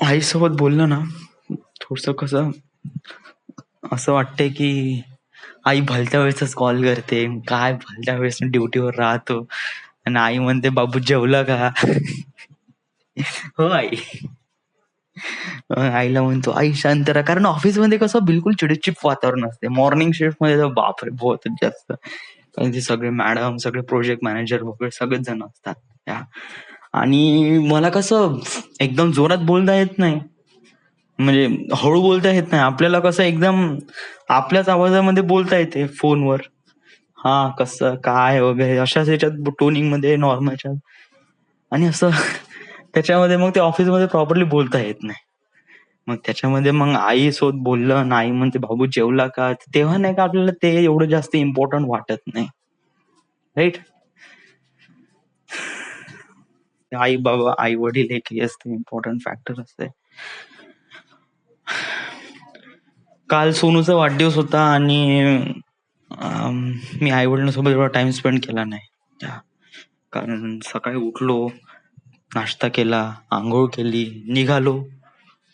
आईसोबत बोललं ना, थोडंसं कसं असं वाटतंय की आई भलत्या वेळेसच कॉल करते. काय भलत्या वेळेस मी ड्युटीवर राहतो आणि आई म्हणते, "बाबू जेवला का?" हो आई. आईला म्हणतो, "आई शांत राहा." कारण ऑफिसमध्ये कसं बिलकुल चिडीचीप वातावरण असते. मॉर्निंग शिफ्टमध्ये तर बापरे! बहुतच जास्त. कारण ते सगळे मॅडम, सगळे प्रोजेक्ट मॅनेजर वगैरे सगळेच जण असतात. त्या आणि मला कसं एकदम जोरात बोलता येत नाही. म्हणजे हळू बोलता येत नाही. आपल्याला कसं एकदम आपल्याच आवाजामध्ये बोलता येते फोनवर. हां, कसं, काय वगैरे अशाच ह्याच्यात टोनिंगमध्ये नॉर्मलच्या आणि असं त्याच्यामध्ये मग ते ऑफिसमध्ये प्रॉपरली बोलता येत नाही. मग त्याच्यामध्ये मग आईसोबत बोललं आणि आई म्हणते, "बाबू जेवला का?" तेव्हा नाही का आपल्याला ते एवढं जास्त इम्पोर्टंट वाटत नाही. राइट? आई-बाबा, आई-वडील हे की असते इम्पोर्टंट फॅक्टर असते. काल सोनूचा वाढदिवस होता आणि मी आई-वडिलांसोबत एवढा टाईम स्पेंड केला नाही. त्या कारण सकाळी उठलो, नाश्ता केला, अंघोळ केली, निघालो.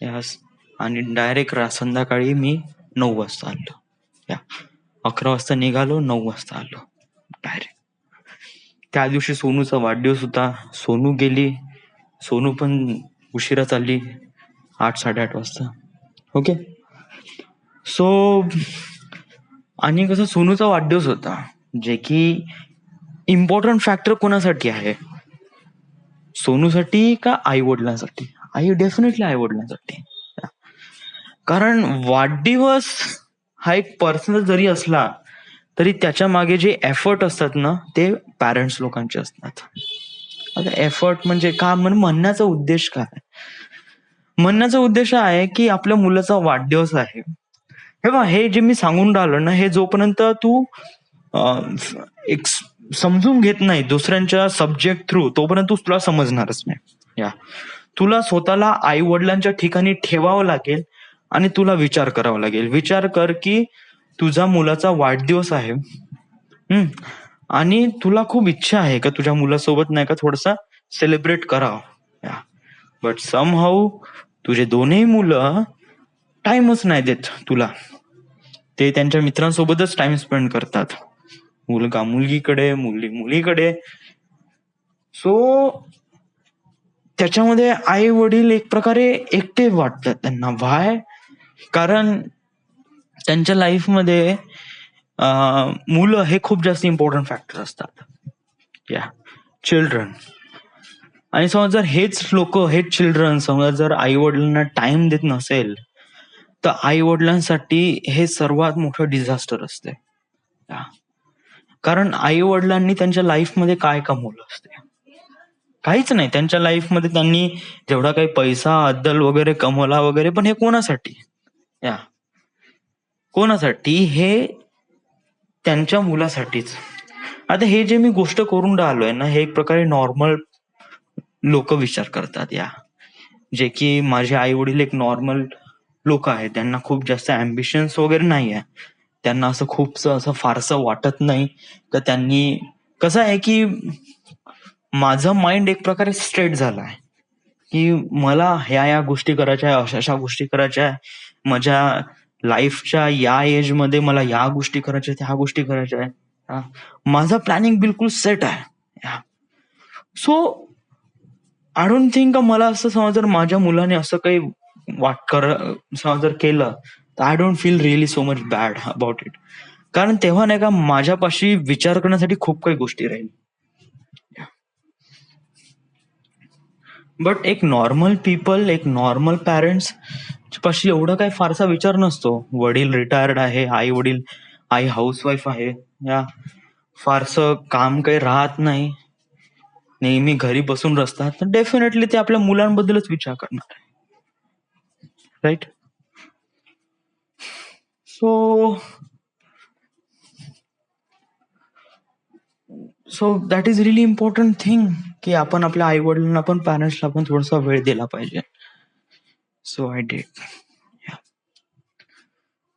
यस आणि डायरेक्ट संध्याकाळी मी 9 वाजता आलो. या 11 वाजता निघालो, 9 वाजता आलो डायरेक्ट. त्या दिवशी सोनूचा वाढदिवस होता. सोनू गेली. सोनू पण उशिराच आली 8:00-8:30 वाजता. ओके. सो आणि कसं सोनूचा वाढदिवस होता, जे की इम्पोर्टंट फॅक्टर कोणासाठी आहे? सोनूसाठी का आई-वडिलांसाठी? डेफिनेटली आई-वडिलांसाठी. कारण वाढदिवस हा एक पर्सनल जरी असला, तरी त्याच्या मागे जे एफर्ट असतात ना, ते पॅरेंट्स लोकांचे असतात. आता एफर्ट म्हणजे का म्हणण्याचा उद्देश काय? म्हणण्याचा उद्देश हा आहे, की आपल्या मुलाचा वाढदिवस आहे. हे पहा, हे जे मी सांगून राहिलो ना, हे जोपर्यंत तू अ, एक समजून घेत नाही दुसऱ्यांच्या सब्जेक्ट थ्रू, तोपर्यंत तुला समजणारच नाही. या तुला स्वतःला आई-वडिलांच्या ठिकाणी ठेवावं लागेल आणि तुला विचार करावा लागेल. विचार कर, की तुझ्या मुलाचा वाढदिवस आहे. हं. आणि तुला खूप इच्छा आहे का तुझ्या मुलासोबत नाही का थोडंसं सेलिब्रेट करावं. या बट समहाऊ तुझे दोन्ही मुलं टाईमच नाही देत तुला. ते त्यांच्या मित्रांसोबतच टाइम स्पेंड करतात. मुलगा मुलगीकडे, मुलगी मुलीकडे. सो त्याच्यामध्ये आई-वडील एक प्रकारे एकटे वाटतात त्यांना. व्हाय? कारण त्यांच्या लाईफमध्ये मुलं हे खूप जास्त इम्पोर्टंट फॅक्टर असतात. या चिल्ड्रन आणि समज जर हेच चिल्ड्रन समजा जर आई-वडिलांना टाईम देत नसेल, तर आई-वडिलांसाठी हे सर्वात मोठं डिझास्टर असते. या. कारण आई-वडिलांनी त्यांच्या लाईफमध्ये काय कमवलं असते? काहीच नाही. त्यांच्या लाईफमध्ये त्यांनी जेवढा काही पैसा, अद्दल वगैरे कमवला वगैरे, पण हे कोणासाठी? या कोणासाठी? हे त्यांच्या मुलासाठीच. आता हे जे मी गोष्ट करून राहिलोय ना, हे एक प्रकारे नॉर्मल लोकं विचार करतात या. जे की माझे आई-वडील एक नॉर्मल लोकं आहेत. त्यांना खूप जास्त अँबिशन्स वगैरे नाहीये. त्यांना असं खूपसं असं फारसं वाटत नाही, तर त्यांनी कसं आहे की माझं माइंड एक प्रकारे स्ट्रेट झालाय, की मला ह्या-ह्या गोष्टी करायच्या आहे, अशा-अशा गोष्टी करायच्या आहे. माझ्या लाईफच्या या एजमध्ये मला या गोष्टी करायच्या आहेत, ह्या गोष्टी करायच्या आहेत. हां. माझं प्लॅनिंग बिलकुल सेट आहे. हां. सो आय डोंट थिंक मला असं समजा जर माझ्या मुलाने असं काही समजा जर केलं, तर I don't feel really so much bad about it. कारण तेव्हा नाही का माझ्यापाशी विचार करण्यासाठी खूप काही गोष्टी राहील. बट एक नॉर्मल पीपल, एक नॉर्मल पॅरेंट्स पाशी एवढा काही फारसा विचार नसतो. वडील रिटायर्ड आहे, आई हाउसवाईफ आहे. या फारसं काम काही राहत नाही. नेहमी घरी बसून असतात. तर डेफिनेटली ते आपल्या मुलांबद्दलच विचार करणार आहे. Right? So so that is really important thing, की आपण आपल्या आई-वडिलांना पण पॅरेंट्सला पण थोडासा वेळ दिला पाहिजे. So I did.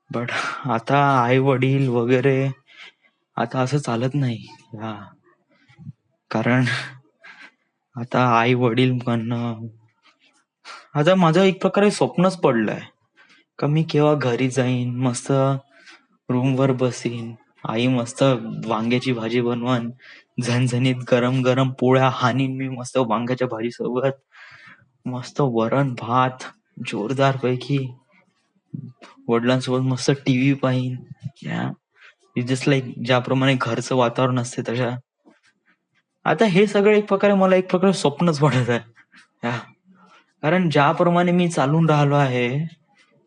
बट आता आई-वडील वगैरे आता असं चालत नाही. हां. कारण आता आई-वडील म्हणणं आता माझं एक प्रकारे स्वप्नच पडलंय का मी केव्हा घरी जाईन, मस्त रूमवर बसीन, आई मस्त वांग्याची भाजी बनवन, झणझणीत गरम गरम पोळ्या हानीन मी मस्त वांग्याच्या भाजी सोबत, मस्त वरण भात जोरदार पैकी, वडिलांसोबत मस्त टीव्ही पाहीन. जस्ट लाईक ज्याप्रमाणे घरचं वातावरण असते तशा. आता हे सगळं एक प्रकारे मला एक प्रकारे स्वप्नच पडत आहे. या. कारण ज्याप्रमाणे मी चालून राहिलो आहे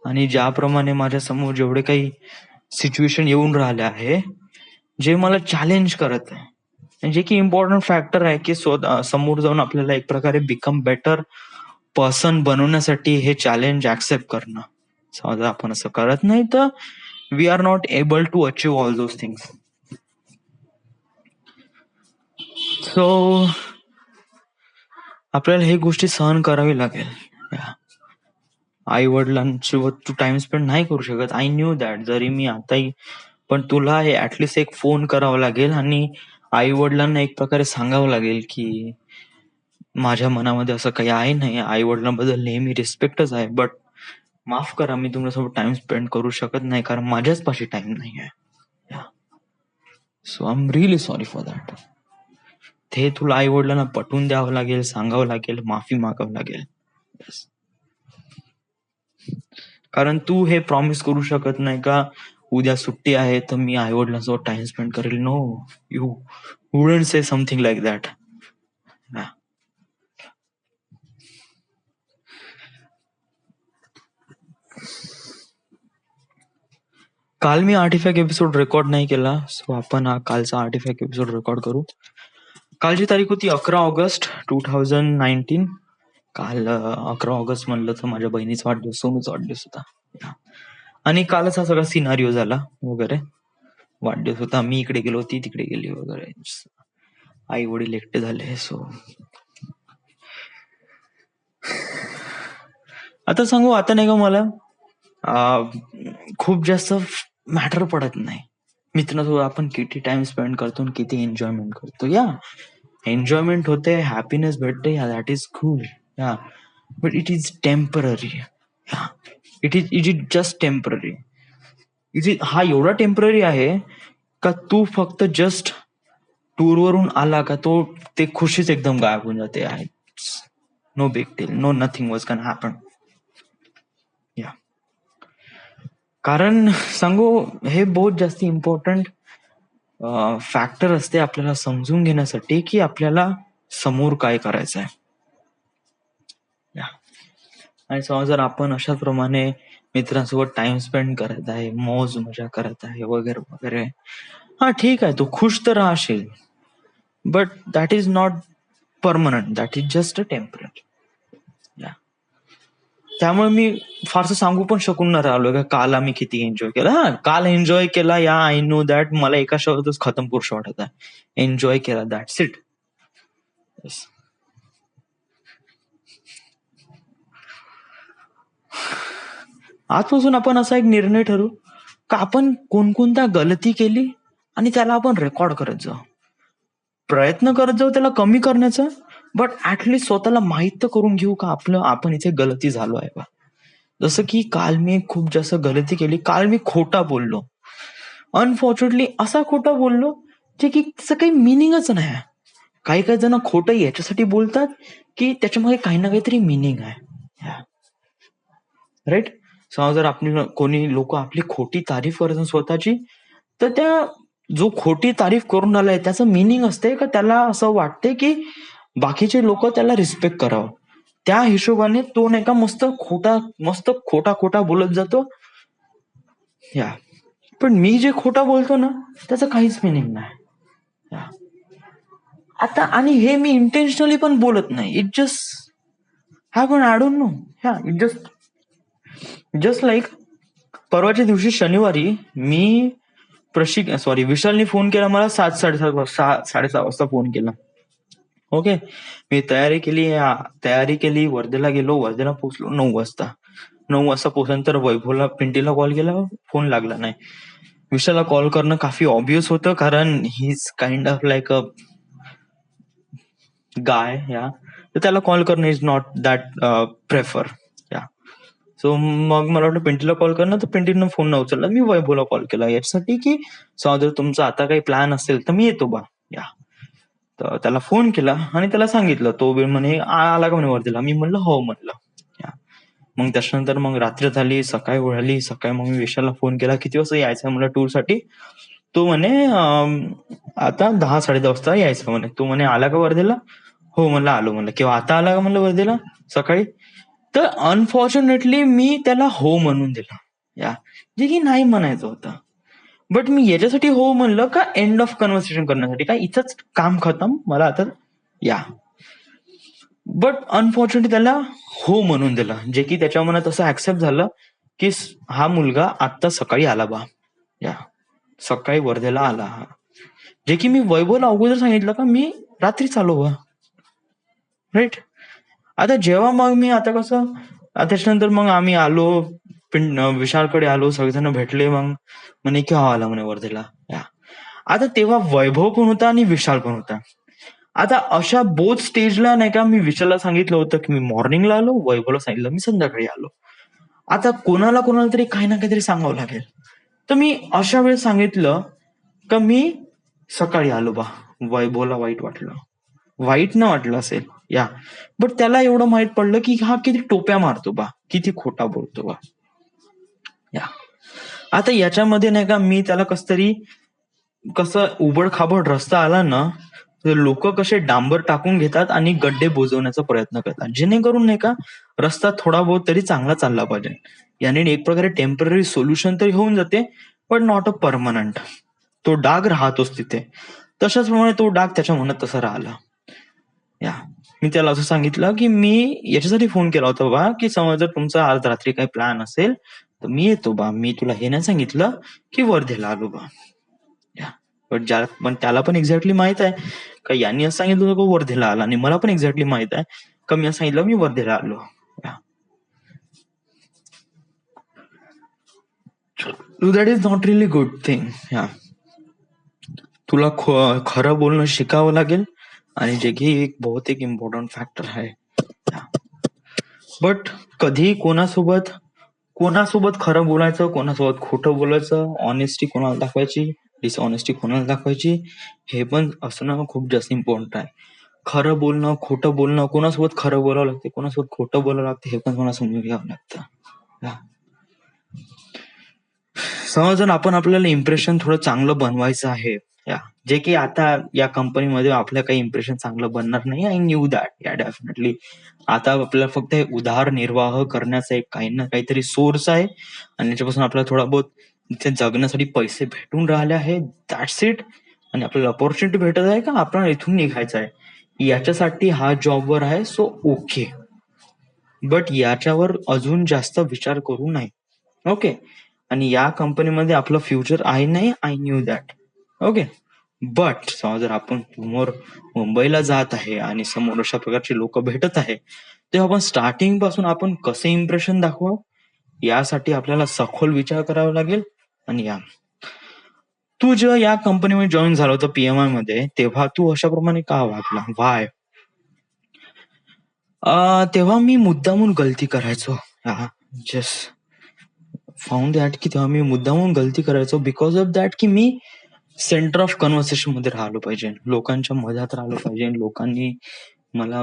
आणि ज्याप्रमाणे माझ्या समोर जेवढे काही सिच्युएशन येऊन राहिले आहे, जे मला चॅलेंज करत आहे, आणि जे की इम्पॉर्टंट फॅक्टर आहे की समोर जाऊन आपल्याला एक प्रकारे बिकम बेटर पर्सन बनवण्यासाठी हे चॅलेंज ऍक्सेप्ट करणं. समजा आपण असं करत नाही तर we are not able to achieve all those things. So आपल्याला हे गोष्टी सहन करावी लागेल. आई वडिलांसोबत तू टाइम स्पेंड नाही करू शकत, आय न्यू दॅट. जरी मी आताही, पण तुला हे ऍटलिस्ट एक फोन करावा लागेल आणि आई वडिलांना एक प्रकारे सांगावं लागेल की माझ्या मनामध्ये असं काही आहे नाही, आई वडिलांबद्दल नेहमी रिस्पेक्टच आहे, बट माफ करा मी तुमच्यासोबत टाइम स्पेंड करू शकत नाही कारण माझ्याच पाशी टाइम नाही आहे. So I am really sorry for that. ते तुला आई वडिलांना पटवून द्यावं लागेल, सांगावं लागेल, माफी मागावं लागेल. कारण तू हे प्रॉमिस करू शकत नाही का उद्या सुट्टी आहे तर मी आई वडिलांसोबत टाइम स्पेंड करेल. No, you wouldn't say something like that. काल मी आर्टिफॅक्ट एपिसोड रेकॉर्ड नाही केला, सो आपण हा कालचा आर्टिफॅक्ट एपिसोड रेकॉर्ड करू. कालची तारीख होती 11 ऑगस्ट 2019. काल 11 ऑगस्ट म्हणलं तर माझ्या बहिणीचा वाढदिवस, सोनूचा वाढदिवस होता. आणि कालच हा सगळा सिनारिओ झाला वगैरे. वाढदिवस होता, मी इकडे गेलो, ती तिकडे गेली वगैरे, आई वडील एकटे झाले. सो आता सांगू, आता नाही का मला खूप जास्त मॅटर पडत नाही मित्रांसोबत आपण किती टाइम स्पेंड करतो, किती एन्जॉयमेंट करतो. या एन्जॉयमेंट होते, हॅपीनेस भेटते, या दॅट इज कूल. या but it is temporary. It is just temporary. हा एवढा टेम्पररी आहे का तू फक्त जस्ट टूरवरून आला का तो ते खुशीच एकदम गायब होऊन जाते. No big deal, no nothing was can happen. या कारण सांगू, हे बहुत जास्त इम्पॉर्टंट फॅक्टर असते आपल्याला समजून घेण्यासाठी की आपल्याला समोर काय करायचं आहे. आणि समजा जर आपण अशाच प्रमाणे मित्रांसोबत टाइम स्पेंड करत आहे, मौज मजा करत आहे वगैरे वगैरे, हा ठीक आहे, तू खुश तर राहशील, but that is not permanent, that is just a temporary. त्यामुळे मी फारसं सांगू पण शकून न राहिलो का काल आम्ही किती एन्जॉय केला. हा काल एन्जॉय केला, या आय नो दॅट. मला एका शब्दातच खतम पुरुष वाटत आहे, एन्जॉय केला, दॅट्स इट. आजपासून आपण असा एक निर्णय ठरवू का आपण कोणकोणत्या गलती केली आणि त्याला आपण रेकॉर्ड करत जाऊ, प्रयत्न करत जाऊ त्याला कमी करण्याचा, बट ऍटलिस्ट स्वतःला माहित तर करून घेऊ का आपण इथे गलती झालो आहे बा. जसं की काल मी खूप जास्त गलती केली, काल मी खोटा बोललो, अनफॉर्च्युनेटली असा खोटा बोललो जे की त्याचं काही मिनिंगच नाही. काही काही जण खोटं याच्यासाठी बोलतात की त्याच्यामध्ये काही ना काहीतरी मिनिंग आहे. राईट. समजा जर आपली कोणी लोक आपली खोटी तारीफ करतात स्वतःची, तर त्या जो खोटी तारीफ करून आलाय त्याचं मिनिंग असते का त्याला असं वाटते की बाकीचे लोक त्याला रिस्पेक्ट करावं, त्या हिशोबाने तो नाही का मस्त खोटा खोटा बोलत जातो. या पण मी जे खोटा बोलतो ना त्याचं काहीच मिनिंग नाही. आता आणि हे मी इंटेन्शनली पण बोलत नाही, it just happen, I don't know. It just like परवाच्या दिवशी शनिवारी मी विशालने फोन केला मला 7:30 वाजता फोन केला. ओके, मी तयारी केली, वर्धेला गेलो, वर्धेला पोहोचलो 9 वाजता. 9 वाजता पोहोचल्यानंतर वैभवला, पिंटीला कॉल केला, फोन लागला नाही. विशालला कॉल करणं काफी ऑब्विस होतं कारण he is kind of like a guy. तर त्याला कॉल करणं is not that prefer. Yeah so मग मला वाटलं पिंटीला कॉल करणं, तर पिंटीनं फोन न उचलला. मी वैभवला कॉल केला याच्यासाठी की जर तुमचा आता काही प्लॅन असेल तर मी येतो बा. या तर त्याला फोन केला आणि त्याला सांगितलं. तो म्हणे आला का म्हणे वर्धेला. मी म्हणलं हो म्हणलं. या मग त्याच्यानंतर मग रात्र झाली, सकाळी उघडली. सकाळी मग मी विशालला फोन केला, किती वाजता यायचं म्हणलं टूरसाठी. तो म्हणे आता 10-10:30 वाजता यायचं म्हणे. तो म्हणे आला का वर्धेला. हो म्हणलं आलो म्हणलं. किंवा आता आला का म्हणलं वर्धेला सकाळी. तर अनफॉर्च्युनेटली मी त्याला हो म्हणून दिलं. या जे की नाही म्हणायचं होतं. बट मी याच्यासाठी हो म्हणलं का एंड ऑफ कन्व्हर्सेशन करण्यासाठी, काय इथंच काम खतम मला आता. या बट अनफॉर्च्युनेटली त्याला हो म्हणून दिलं, जे की त्याच्या मनात असं ऍक्सेप्ट झालं की हा मुलगा आता सकाळी आला बा. या सकाळी वर्धेला आला हा. जे की मी वैभवला अगोदर सांगितलं का मी रात्री चालू बा. राईट. आता जेव्हा मग मी आता कसं त्याच्यानंतर मग आम्ही आलो विशालकडे आलो, सगळेजण भेटले. मग म्हणे केव्हा आला म्हणे वर्धेला. या आता तेव्हा वैभव पण होता आणि विशाल पण होता. आता अशा बोथ स्टेजला नाही का मी विशालला सांगितलं होतं की मी मॉर्निंगला आलो, वैभवला सांगितलं मी संध्याकाळी आलो. आता कोणाला तरी काही ना काहीतरी सांगावं लागेल. तर मी अशा वेळेस सांगितलं का मी सकाळी आलो बा. वैभवला वाईट वाटलं. वाईट न वाटलं असेल. या बट त्याला एवढं माहित पडलं की हा किती टोप्या मारतो बा, किती खोटा बोलतो बा. या आता याच्यामध्ये नाही का मी त्याला कसं उबड खाबड रस्ता आला ना, लोक कसे डांबर टाकून घेतात आणि गड्डे बुजवण्याचा प्रयत्न करतात, जेणेकरून नाही का रस्ता थोडा बहुत तरी चांगला चालला पाहिजे. याने एक प्रकारे टेम्पररी सोल्युशन तरी होऊन जाते, पण नॉट अ परमनंट. तो डाग राहतोच तिथे. तशाच प्रमाणे तो डाग त्याच्या मनात तसा राहिला. या मी त्याला असं सांगितलं की मी याच्यासाठी फोन केला होता बा की समज जर तुमचा आज रात्री काही प्लॅन असेल तर मी येतो बा. मी तुला हे नाही सांगितलं की वर्धेला आलो बा. पण त्याला पण एक्झॅक्टली माहित आहे का यांनी असं सांगितलं होतं वर्धेला आला, आणि मला पण एक्झॅक्टली माहित आहे का मी असं सांगितलं मी वर्धेला आलो. That is not really good thing. या तुला खरं बोलणं शिकावं लागेल, आणि जे की एक बहुतेक इम्पॉर्टंट फॅक्टर आहे. बट कधी कोणासोबत खरं बोलायचं, कोणासोबत खोटं बोलायचं, ऑनेस्टी कोणाला दाखवायची, डिसऑनेस्टी कोणाला दाखवायची, हे पण असणं खूप जास्त इम्पॉर्टंट आहे. खरं बोलणं, खोटं बोलणं, कोणासोबत खरं बोलावं लागते, कोणासोबत खोटं बोलावं लागते, हे पण मला समजून घ्यावं लागतं. समज आपण आपल्याला इम्प्रेशन थोडं चांगलं बनवायचं आहे, जे की आता या कंपनीमध्ये आपलं काही इम्प्रेशन चांगलं बनणार नाही. I knew that. या डेफिनेटली आता आपल्याला फक्त उदरनिर्वाह करण्याचा एक काही ना काहीतरी सोर्स आहे, आणि याच्यापासून आपल्याला थोडा बहुत इथे जगण्यासाठी पैसे भेटून राहिले आहे. That's it. आणि आपल्याला अपॉर्च्युनिटी भेटत आहे का आपल्याला इथून निघायचं आहे, याच्यासाठी हा जॉबवर आहे. सो ओके, बट याच्यावर अजून जास्त विचार करू नये. ओके. आणि या कंपनीमध्ये आपलं फ्युचर आहे नाही. I knew that. Okay. But जर आपण समोर मुंबईला जात आहे आणि समोर अशा प्रकारचे लोक भेटत आहे, तेव्हा आपण स्टार्टिंग पासून आपण कसे इम्प्रेशन दाखवावं यासाठी आपल्याला सखोल विचार करावा लागेल. आणि तू जेव्हा या कंपनीमध्ये जॉईन झाला होता PMI मध्ये, तेव्हा तू अशाप्रमाणे का वागला, वाय? तेव्हा मी मुद्दामून गलती करायचो. जस्ट फाउंड दॅट की तेव्हा मी मुद्दामून गलती करायचो बिकॉज ऑफ दॅट की मी सेंटर ऑफ कन्व्हर्सेशन मध्ये राहिलो पाहिजे, लोकांच्या मधात राहिलो पाहिजे, लोकांनी मला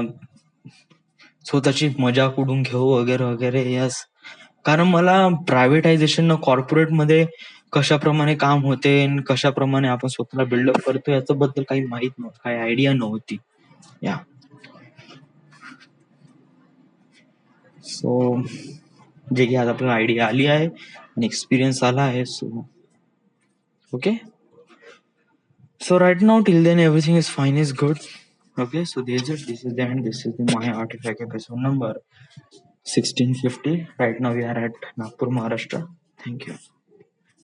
स्वतःची मजाक उडून घेऊ वगैरे वगैरे. यस, कारण मला प्रायव्हेटायझेशन कॉर्पोरेट मध्ये कशाप्रमाणे काम होते, कशाप्रमाणे आपण स्वतःला बिल्डअप करतो याच्याबद्दल काही माहित नव्हतं, काही आयडिया नव्हती. या सो जे की आज आपल्याला आयडिया आली आहे आणि एक्सपिरियन्स आला आहे. So okay, so right now till then everything is fine, is good. Okay, so this is the end. This is my artifact episode number 1650. Right now we are at Nagpur, Maharashtra. Thank you.